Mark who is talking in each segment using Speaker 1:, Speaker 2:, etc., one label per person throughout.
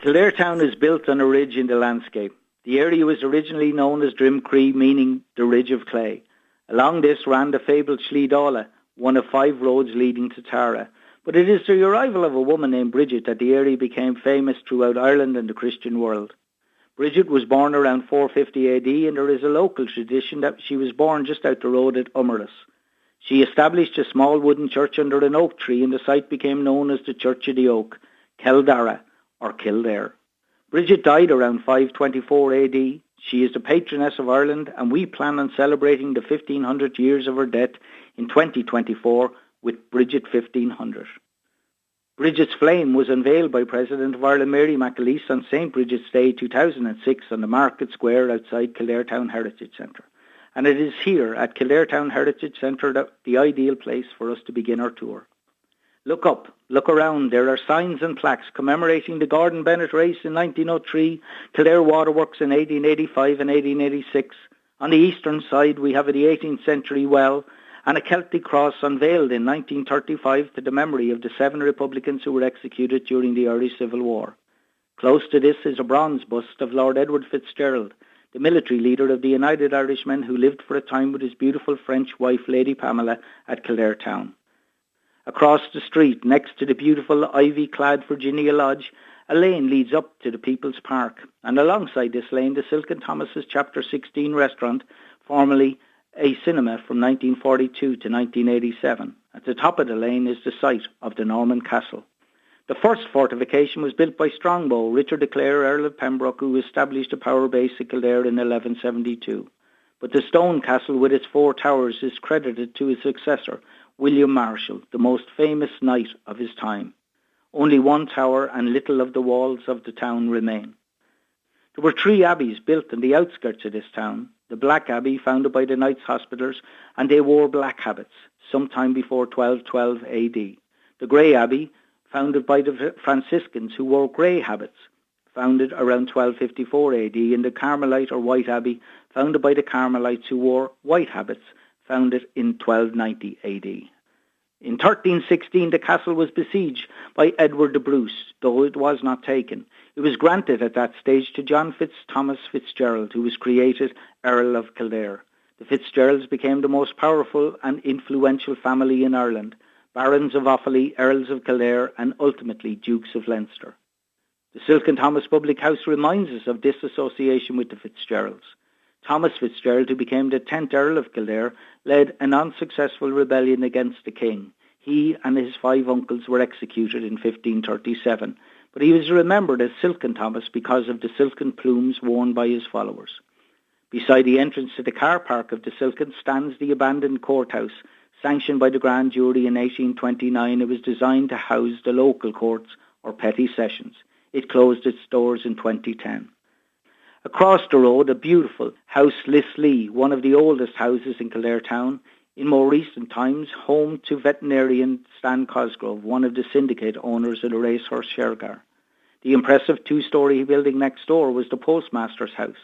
Speaker 1: Kildare town is built on a ridge in the landscape. The area was originally known as Drimcree, meaning the ridge of clay. Along this ran the fabled Slídála, one of 5 roads leading to Tara. But it is the arrival of a woman named Bridget that the area became famous throughout Ireland and the Christian world. Bridget was born around 450 AD, and there is a local tradition that she was born just out the road at Ummerless. She established a small wooden church under an oak tree, and the site became known as the Church of the Oak, Kildare, or Kildare. Bridget died around 524 AD. She is the patroness of Ireland, and we plan on celebrating the 1500 years of her death in 2024 with Bridget 1500. Bridget's flame was unveiled by President of Ireland Mary McAleese on St. Bridget's Day 2006 on the Market Square outside Kildare Town Heritage Centre. And it is here at Kildare Town Heritage Centre that the ideal place for us to begin our tour. Look up, look around. There are signs and plaques commemorating the Gordon Bennett race in 1903, Kildare Waterworks in 1885 and 1886. On the eastern side, we have the 18th century well and a Celtic cross unveiled in 1935 to the memory of the 7 Republicans who were executed during the Irish Civil War. Close to this is a bronze bust of Lord Edward Fitzgerald, the military leader of the United Irishmen who lived for a time with his beautiful French wife, Lady Pamela, at Kildare Town. Across the street, next to the beautiful ivy-clad Virginia Lodge, a lane leads up to the People's Park, and alongside this lane, the Silk and Thomas's Chapter 16 restaurant, formerly a cinema from 1942 to 1987. At the top of the lane is the site of the Norman Castle. The first fortification was built by Strongbow, Richard de Clare, Earl of Pembroke, who established a power base at Kildare in 1172. But the stone castle with its 4 towers is credited to his successor, William Marshall, the most famous knight of his time. Only 1 tower and little of the walls of the town remain. There were 3 abbeys built in the outskirts of this town. The Black Abbey, founded by the Knights Hospitallers, and they wore black habits, sometime before 1212 AD. The Grey Abbey, founded by the Franciscans, who wore grey habits, founded around 1254 AD, and the Carmelite or White Abbey, founded by the Carmelites who wore white habits, founded in 1290 AD. In 1316, the castle was besieged by Edward de Bruce, though it was not taken. It was granted at that stage to John Thomas Fitzgerald, who was created Earl of Kildare. The Fitzgeralds became the most powerful and influential family in Ireland, Barons of Offaly, Earls of Kildare, and ultimately Dukes of Leinster. The Silk and Thomas public house reminds us of this association with the Fitzgeralds. Thomas Fitzgerald, who became the 10th Earl of Kildare, led an unsuccessful rebellion against the king. He and his 5 uncles were executed in 1537, but he was remembered as Silken Thomas because of the silken plumes worn by his followers. Beside the entrance to the car park of the Silken stands the abandoned courthouse. Sanctioned by the Grand Jury in 1829, it was designed to house the local courts or petty sessions. It closed its doors in 2010. Across the road, a beautiful House Lislee, one of the oldest houses in Kildare Town, in more recent times home to veterinarian Stan Cosgrove, one of the syndicate owners of the racehorse Shergar. The impressive 2-storey building next door was the postmaster's house.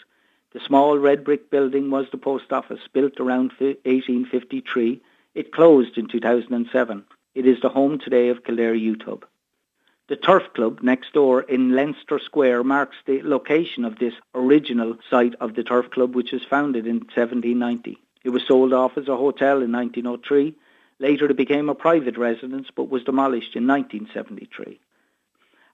Speaker 1: The small red brick building was the post office, built around 1853. It closed in 2007. It is the home today of Kildare Youth Hub. The Turf Club next door in Leinster Square marks the location of this original site of the Turf Club, which was founded in 1790. It was sold off as a hotel in 1903. Later it became a private residence, but was demolished in 1973.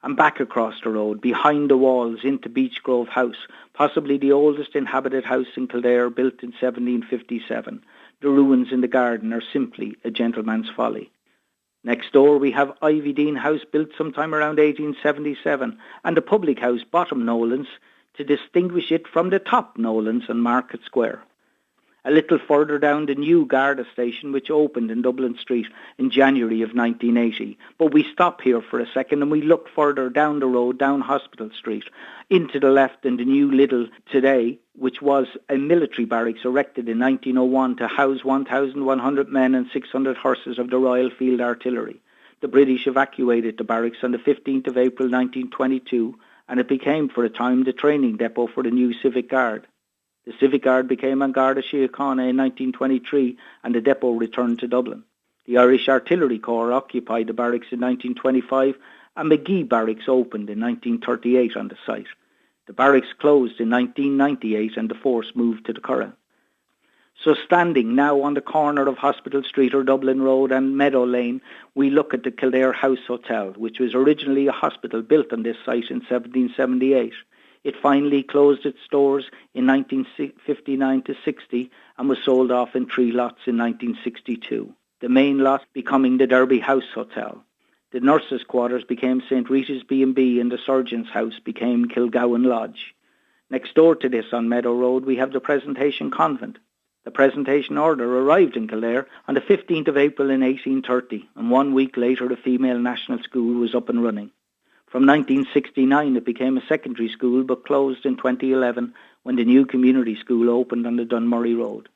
Speaker 1: And back across the road, behind the walls, into Beech Grove House, possibly the oldest inhabited house in Kildare, built in 1757. The ruins in the garden are simply a gentleman's folly. Next door we have Ivy Dean House, built sometime around 1877, and the public house Bottom Nolans to distinguish it from the Top Nolans on Market Square. A little further down, the new Garda Station, which opened in Dublin Street in January of 1980. But we stop here for a second and we look further down the road, down Hospital Street, into the left in the new Lidl today, which was a military barracks erected in 1901 to house 1,100 men and 600 horses of the Royal Field Artillery. The British evacuated the barracks on the 15th of April 1922, and it became for a time the training depot for the new Civic Guard. The Civic Guard became an Garda Station in 1923, and the depot returned to Dublin. The Irish Artillery Corps occupied the barracks in 1925, A McGee barracks opened in 1938 on the site. The barracks closed in 1998 and the force moved to the Corrigan. So standing now on the corner of Hospital Street or Dublin Road and Meadow Lane, we look at the Kildare House Hotel, which was originally a hospital built on this site in 1778. It finally closed its doors in 1959-60 and was sold off in 3 lots in 1962, the main lot becoming the Derby House Hotel. The nurses' quarters became St. Rita's B&B and the surgeon's house became Kilgowan Lodge. Next door to this on Meadow Road we have the Presentation Convent. The Presentation Order arrived in Kildare on the 15th of April in 1830, and 1 week later the Female National School was up and running. From 1969 it became a secondary school but closed in 2011 when the new community school opened on the Dunmurray Road.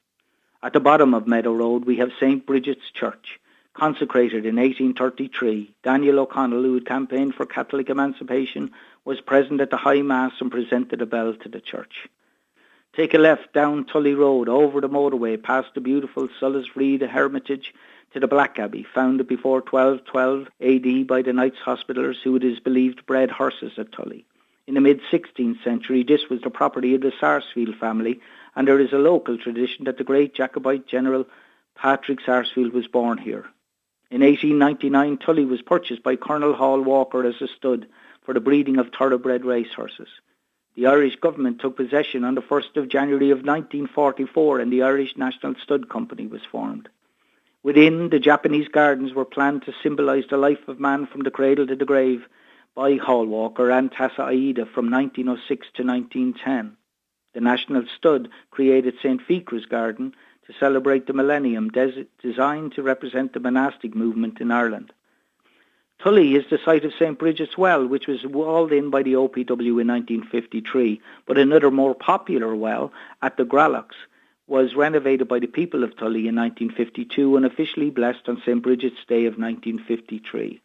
Speaker 1: At the bottom of Meadow Road we have St. Bridget's Church. Consecrated in 1833, Daniel O'Connell, who had campaigned for Catholic emancipation, was present at the High Mass and presented a bell to the church. Take a left down Tully Road, over the motorway, past the beautiful Sullesfrede Hermitage to the Black Abbey, founded before 1212 AD by the Knights Hospitallers, who it is believed bred horses at Tully. In the mid-16th century, this was the property of the Sarsfield family, and there is a local tradition that the great Jacobite general Patrick Sarsfield was born here. In 1899, Tully was purchased by Colonel Hall Walker as a stud for the breeding of thoroughbred racehorses. The Irish government took possession on the 1st of January of 1944 and the Irish National Stud Company was formed. Within, the Japanese gardens were planned to symbolise the life of man from the cradle to the grave by Hall Walker and Tassa Aida from 1906 to 1910. The National Stud created St. Ficre's Garden to celebrate the millennium, designed to represent the monastic movement in Ireland. Tully is the site of St. Bridget's Well, which was walled in by the OPW in 1953, but another more popular well at the Grallochs was renovated by the people of Tully in 1952 and officially blessed on St. Bridget's Day of 1953.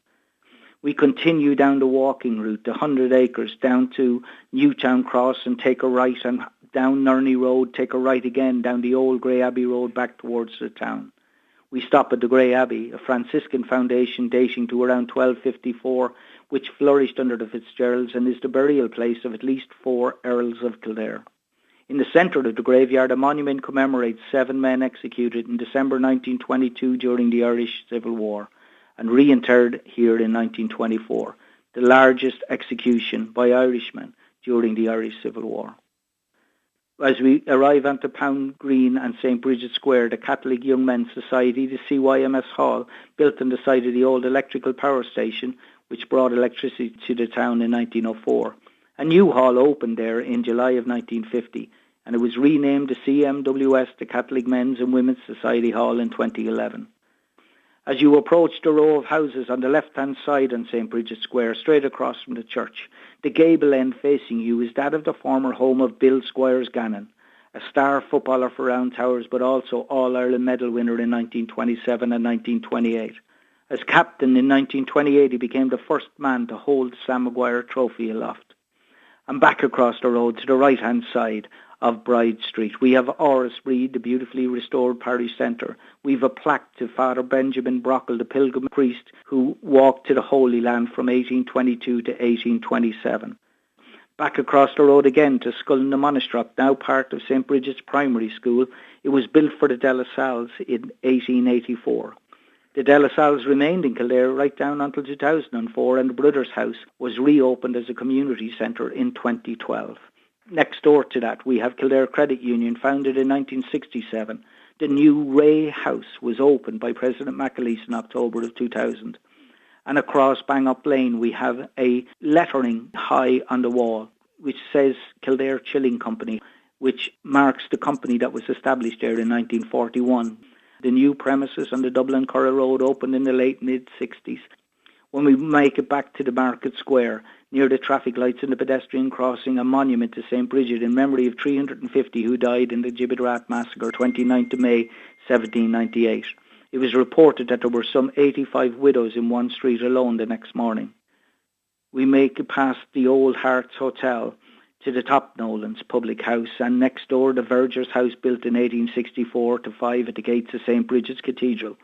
Speaker 1: We continue down the walking route, the 100 acres, down to Newtown Cross and take a right, and down Nurney Road, take a right again, down the old Grey Abbey Road back towards the town. We stop at the Grey Abbey, a Franciscan foundation dating to around 1254, which flourished under the Fitzgeralds and is the burial place of at least 4 Earls of Kildare. In the centre of the graveyard, a monument commemorates 7 men executed in December 1922 during the Irish Civil War and reinterred here in 1924, the largest execution by Irishmen during the Irish Civil War. As we arrive onto Pound Green and St. Bridget's Square, the Catholic Young Men's Society, the CYMS Hall, built on the site of the old electrical power station, which brought electricity to the town in 1904. A new hall opened there in July of 1950, and it was renamed the CMWS, the Catholic Men's and Women's Society Hall, in 2011. As you approach the row of houses on the left-hand side on St. Bridget's Square, straight across from the church, the gable end facing you is that of the former home of Bill Squires Gannon, a star footballer for Round Towers, but also All-Ireland medal winner in 1927 and 1928. As captain in 1928, he became the first man to hold the Sam Maguire Trophy aloft. And back across the road to the right-hand side of Bride Street, we have Orris Reed, the beautifully restored parish centre. We have a plaque to Father Benjamin Brockle, the pilgrim priest who walked to the Holy Land from 1822 to 1827. Back across the road again to Scullin na Monastrop, now part of St. Bridget's Primary School. It was built for the De La Salles in 1884. The De La Salles remained in Kildare right down until 2004, and the Brothers House was reopened as a community centre in 2012. Next door to that, we have Kildare Credit Union, founded in 1967. The new Ray House was opened by President McAleese in October of 2000. And across Bang Up Lane, we have a lettering high on the wall, which says Kildare Chilling Company, which marks the company that was established there in 1941. The new premises on the Dublin-Corry Road opened in the late mid-60s. When we make it back to the Market Square, near the traffic lights and the pedestrian crossing, a monument to St. Bridget in memory of 350 who died in the Gibbet Rat Massacre, 29th of May, 1798. It was reported that there were some 85 widows in one street alone the next morning. We make it past the Old Hearts Hotel to the Top Nolan's public house, and next door the Verger's house, built in 1864 to 5 at the gates of St. Bridget's Cathedral.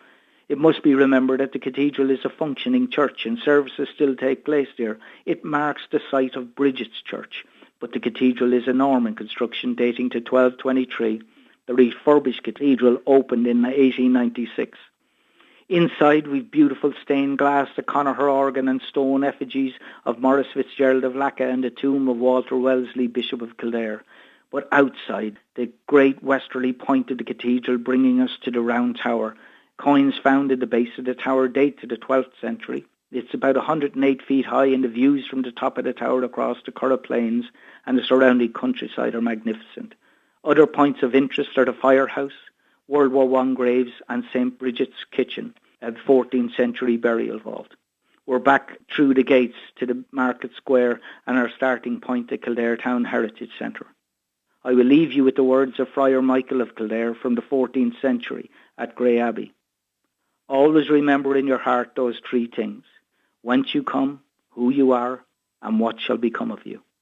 Speaker 1: It must be remembered that the cathedral is a functioning church and services still take place there. It marks the site of Bridget's church, but the cathedral is a Norman construction dating to 1223. The refurbished cathedral opened in 1896. Inside, we've beautiful stained glass, the Connacher organ and stone effigies of Maurice Fitzgerald of Lacca and the tomb of Walter Wellesley, Bishop of Kildare. But outside, the great westerly point of the cathedral bringing us to the round tower. Coins found at the base of the tower date to the 12th century. It's about 108 feet high, and the views from the top of the tower across the Corry Plains and the surrounding countryside are magnificent. Other points of interest are the firehouse, World War I graves, and St. Bridget's kitchen, a 14th century burial vault. We're back through the gates to the market square and our starting point at Kildare Town Heritage Centre. I will leave you with the words of Friar Michael of Kildare from the 14th century at Grey Abbey. Always remember in your heart those three things: whence you come, who you are, and what shall become of you.